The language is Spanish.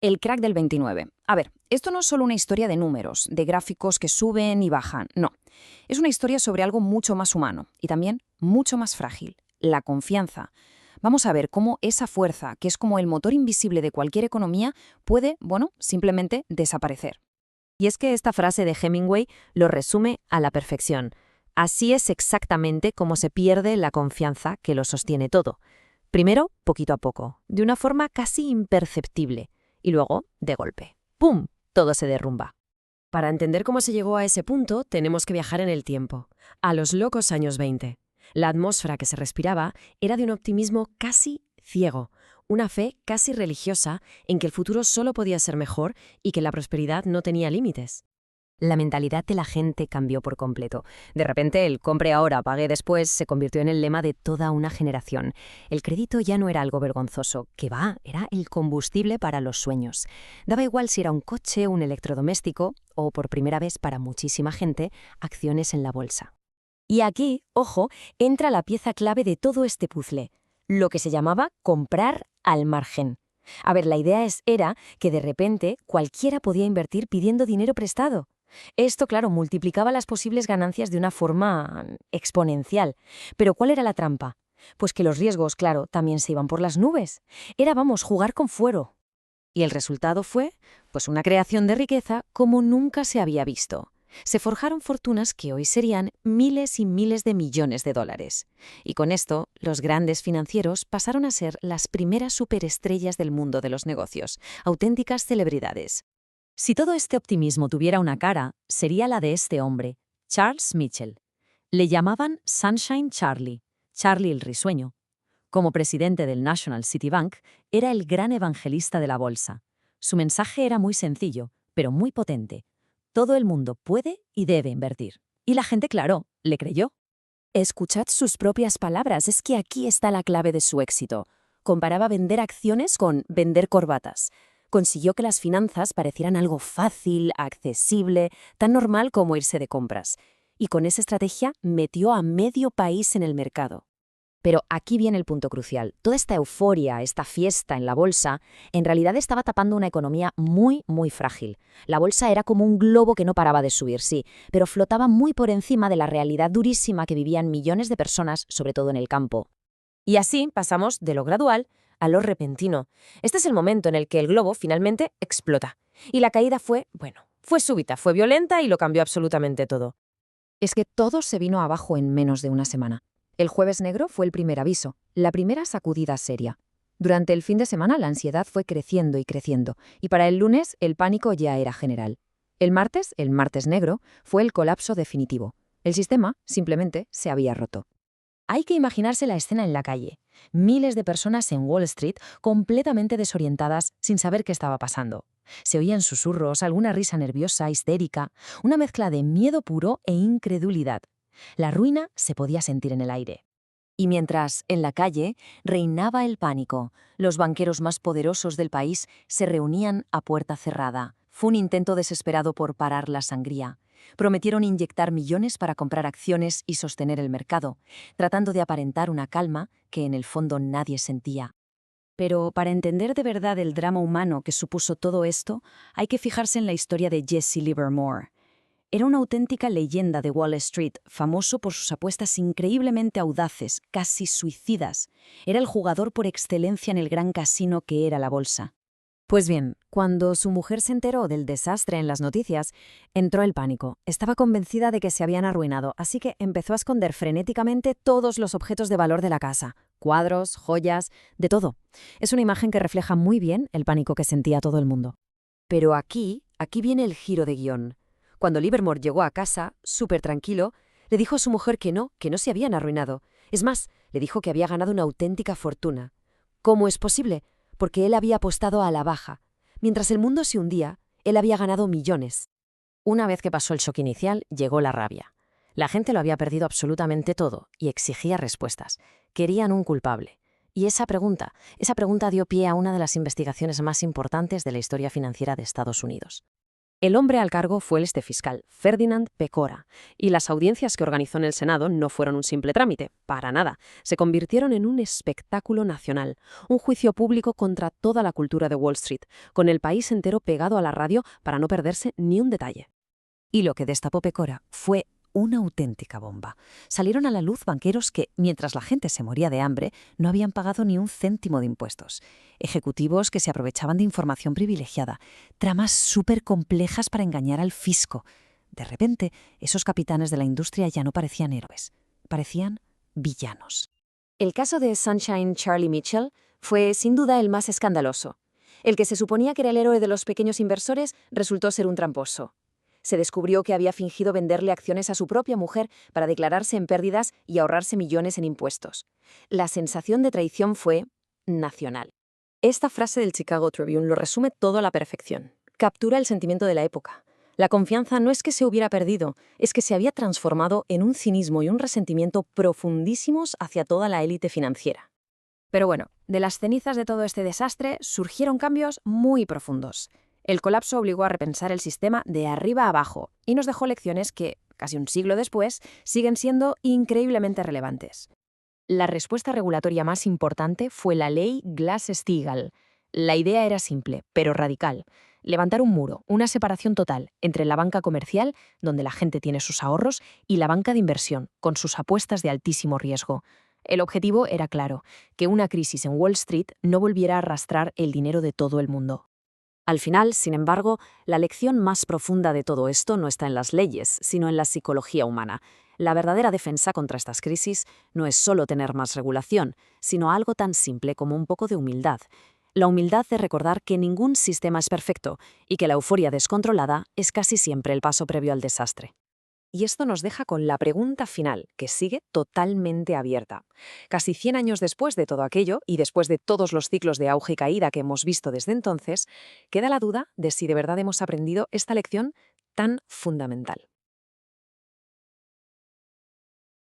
El crack del 29. A ver, esto no es solo una historia de números, de gráficos que suben y bajan, no. Es una historia sobre algo mucho más humano y también mucho más frágil, la confianza. Vamos a ver cómo esa fuerza, que es como el motor invisible de cualquier economía, puede, bueno, simplemente desaparecer. Y es que esta frase de Hemingway lo resume a la perfección. Así es exactamente como se pierde la confianza que lo sostiene todo. Primero, poquito a poco, de una forma casi imperceptible, y luego, de golpe. ¡Pum! Todo se derrumba. Para entender cómo se llegó a ese punto, tenemos que viajar en el tiempo, a los locos años 20. La atmósfera que se respiraba era de un optimismo casi ciego, una fe casi religiosa en que el futuro solo podía ser mejor y que la prosperidad no tenía límites. La mentalidad de la gente cambió por completo. De repente, el compre ahora, pague después se convirtió en el lema de toda una generación. El crédito ya no era algo vergonzoso, que va, era el combustible para los sueños. Daba igual si era un coche, un electrodoméstico o, por primera vez para muchísima gente, acciones en la bolsa. Y aquí, ojo, entra la pieza clave de todo este puzzle, lo que se llamaba comprar al margen. A ver, la idea era que de repente cualquiera podía invertir pidiendo dinero prestado. Esto, claro, multiplicaba las posibles ganancias de una forma exponencial. Pero ¿cuál era la trampa? Pues que los riesgos, claro, también se iban por las nubes. Era, vamos, jugar con fuero. Y el resultado fue, pues, una creación de riqueza como nunca se había visto. Se forjaron fortunas que hoy serían miles y miles de millones de dólares. Y con esto, los grandes financieros pasaron a ser las primeras superestrellas del mundo de los negocios, auténticas celebridades. Si todo este optimismo tuviera una cara, sería la de este hombre, Charles Mitchell. Le llamaban Sunshine Charlie, Charlie el risueño. Como presidente del National City Bank, era el gran evangelista de la bolsa. Su mensaje era muy sencillo, pero muy potente. Todo el mundo puede y debe invertir. Y la gente, claro, le creyó. Escuchad sus propias palabras, es que aquí está la clave de su éxito. Comparaba vender acciones con vender corbatas. Consiguió que las finanzas parecieran algo fácil, accesible, tan normal como irse de compras. Y con esa estrategia metió a medio país en el mercado. Pero aquí viene el punto crucial. Toda esta euforia, esta fiesta en la bolsa, en realidad estaba tapando una economía muy, muy frágil. La bolsa era como un globo que no paraba de subir, sí, pero flotaba muy por encima de la realidad durísima que vivían millones de personas, sobre todo en el campo. Y así pasamos de lo gradual a lo repentino. Este es el momento en el que el globo finalmente explota. Y la caída fue, bueno, fue súbita, fue violenta y lo cambió absolutamente todo. Es que todo se vino abajo en menos de una semana. El jueves negro fue el primer aviso, la primera sacudida seria. Durante el fin de semana la ansiedad fue creciendo y creciendo, y para el lunes el pánico ya era general. El martes negro, fue el colapso definitivo. El sistema simplemente se había roto. Hay que imaginarse la escena en la calle. Miles de personas en Wall Street completamente desorientadas sin saber qué estaba pasando. Se oían susurros, alguna risa nerviosa, histérica, una mezcla de miedo puro e incredulidad. La ruina se podía sentir en el aire. Y mientras, en la calle, reinaba el pánico, los banqueros más poderosos del país se reunían a puerta cerrada. Fue un intento desesperado por parar la sangría. Prometieron inyectar millones para comprar acciones y sostener el mercado, tratando de aparentar una calma que en el fondo nadie sentía. Pero para entender de verdad el drama humano que supuso todo esto, hay que fijarse en la historia de Jesse Livermore. Era una auténtica leyenda de Wall Street, famoso por sus apuestas increíblemente audaces, casi suicidas. Era el jugador por excelencia en el gran casino que era la bolsa. Pues bien, cuando su mujer se enteró del desastre en las noticias, entró el pánico. Estaba convencida de que se habían arruinado, así que empezó a esconder frenéticamente todos los objetos de valor de la casa. Cuadros, joyas, de todo. Es una imagen que refleja muy bien el pánico que sentía todo el mundo. Pero aquí viene el giro de guión. Cuando Livermore llegó a casa, súper tranquilo, le dijo a su mujer que no se habían arruinado. Es más, le dijo que había ganado una auténtica fortuna. ¿Cómo es posible? Porque él había apostado a la baja. Mientras el mundo se hundía, él había ganado millones. Una vez que pasó el shock inicial, llegó la rabia. La gente lo había perdido absolutamente todo y exigía respuestas. Querían un culpable. Y esa pregunta dio pie a una de las investigaciones más importantes de la historia financiera de Estados Unidos. El hombre al cargo fue este fiscal, Ferdinand Pecora, y las audiencias que organizó en el Senado no fueron un simple trámite, para nada. Se convirtieron en un espectáculo nacional, un juicio público contra toda la cultura de Wall Street, con el país entero pegado a la radio para no perderse ni un detalle. Y lo que destapó Pecora fue una auténtica bomba. Salieron a la luz banqueros que, mientras la gente se moría de hambre, no habían pagado ni un céntimo de impuestos. Ejecutivos que se aprovechaban de información privilegiada. Tramas súper complejas para engañar al fisco. De repente, esos capitanes de la industria ya no parecían héroes. Parecían villanos. El caso de Sunshine Charlie Mitchell fue, sin duda, el más escandaloso. El que se suponía que era el héroe de los pequeños inversores resultó ser un tramposo. Se descubrió que había fingido venderle acciones a su propia mujer para declararse en pérdidas y ahorrarse millones en impuestos. La sensación de traición fue nacional. Esta frase del Chicago Tribune lo resume todo a la perfección. Captura el sentimiento de la época. La confianza no es que se hubiera perdido, es que se había transformado en un cinismo y un resentimiento profundísimos hacia toda la élite financiera. Pero bueno, de las cenizas de todo este desastre surgieron cambios muy profundos. El colapso obligó a repensar el sistema de arriba a abajo y nos dejó lecciones que, casi un siglo después, siguen siendo increíblemente relevantes. La respuesta regulatoria más importante fue la ley Glass-Steagall. La idea era simple, pero radical. Levantar un muro, una separación total entre la banca comercial, donde la gente tiene sus ahorros, y la banca de inversión, con sus apuestas de altísimo riesgo. El objetivo era claro, que una crisis en Wall Street no volviera a arrastrar el dinero de todo el mundo. Al final, sin embargo, la lección más profunda de todo esto no está en las leyes, sino en la psicología humana. La verdadera defensa contra estas crisis no es solo tener más regulación, sino algo tan simple como un poco de humildad. La humildad de recordar que ningún sistema es perfecto y que la euforia descontrolada es casi siempre el paso previo al desastre. Y esto nos deja con la pregunta final, que sigue totalmente abierta. Casi 100 años después de todo aquello, y después de todos los ciclos de auge y caída que hemos visto desde entonces, queda la duda de si de verdad hemos aprendido esta lección tan fundamental.